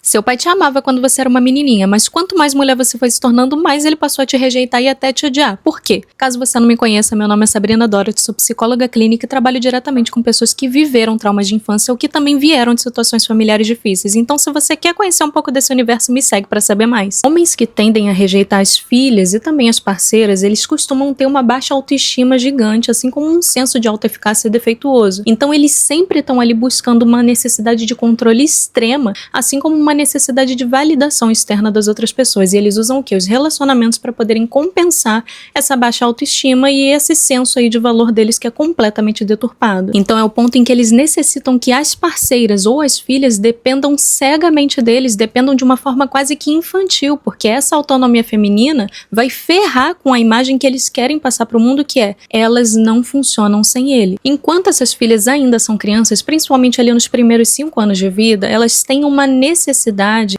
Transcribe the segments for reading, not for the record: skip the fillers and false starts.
Seu pai te amava quando você era uma menininha, mas quanto mais mulher você foi se tornando, mais ele passou a te rejeitar e até te odiar. Por quê? Caso você não me conheça, meu nome é Sabrina Dorothy, sou psicóloga clínica e trabalho diretamente com pessoas que viveram traumas de infância ou que também vieram de situações familiares difíceis. Então, se você quer conhecer um pouco desse universo, me segue para saber mais. Homens que tendem a rejeitar as filhas e também as parceiras, eles costumam ter uma baixa autoestima gigante, assim como um senso de autoeficácia defeituoso. Então, eles sempre estão ali buscando uma necessidade de controle extrema, assim como uma necessidade de validação externa das outras pessoas. E eles usam o quê? Os relacionamentos para poderem compensar essa baixa autoestima e esse senso aí de valor deles que é completamente deturpado. Então é o ponto em que eles necessitam que as parceiras ou as filhas dependam cegamente deles, dependam de uma forma quase que infantil, porque essa autonomia feminina vai ferrar com a imagem que eles querem passar para o mundo, que é, elas não funcionam sem ele. Enquanto essas filhas ainda são crianças, principalmente ali nos primeiros 5 anos de vida, elas têm uma necessidade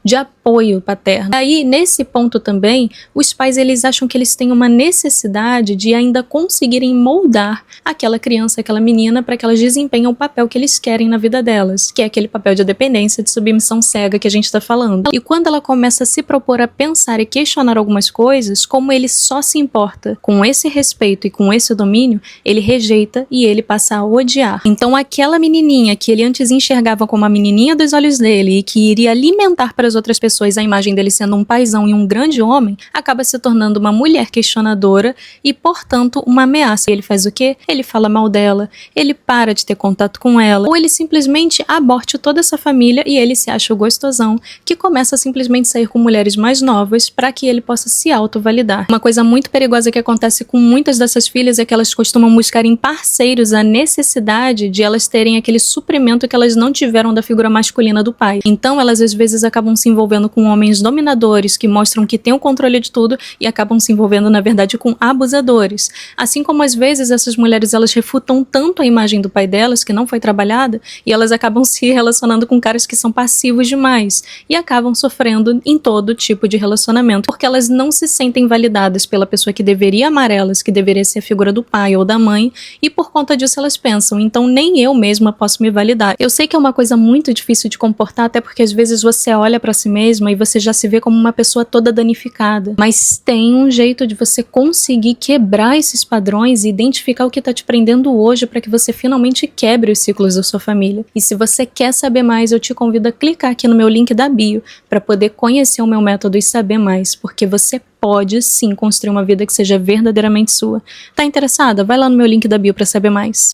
de apoio paterno. Aí, nesse ponto também, os pais eles acham que eles têm uma necessidade de ainda conseguirem moldar aquela criança, aquela menina, para que elas desempenhem o papel que eles querem na vida delas, que é aquele papel de dependência, de submissão cega que a gente está falando. E quando ela começa a se propor a pensar e questionar algumas coisas, como ele só se importa com esse respeito e com esse domínio, ele rejeita e ele passa a odiar. Então aquela menininha que ele antes enxergava como a menininha dos olhos dele e que iria alimentar para as outras pessoas a imagem dele sendo um paizão e um grande homem, acaba se tornando uma mulher questionadora e, portanto, uma ameaça. E ele faz o quê? Ele fala mal dela, ele para de ter contato com ela, ou ele simplesmente aborte toda essa família e ele se acha o gostosão, que começa a simplesmente sair com mulheres mais novas para que ele possa se autovalidar. Uma coisa muito perigosa que acontece com muitas dessas filhas é que elas costumam buscar em parceiros a necessidade de elas terem aquele suprimento que elas não tiveram da figura masculina do pai. Então elas às vezes acabam se envolvendo com homens dominadores que mostram que têm o controle de tudo e acabam se envolvendo na verdade com abusadores. Assim como às vezes essas mulheres elas refutam tanto a imagem do pai delas que não foi trabalhada e elas acabam se relacionando com caras que são passivos demais e acabam sofrendo em todo tipo de relacionamento porque elas não se sentem validadas pela pessoa que deveria amar elas, que deveria ser a figura do pai ou da mãe, e por conta disso elas pensam, então nem eu mesma posso me validar. Eu sei que é uma coisa muito difícil de comportar, até porque às vezes você olha pra si mesma e você já se vê como uma pessoa toda danificada, mas tem um jeito de você conseguir quebrar esses padrões e identificar o que tá te prendendo hoje para que você finalmente quebre os ciclos da sua família. E se você quer saber mais, eu te convido a clicar aqui no meu link da bio para poder conhecer o meu método e saber mais, porque você pode sim construir uma vida que seja verdadeiramente sua. Tá interessada? Vai lá no meu link da bio para saber mais.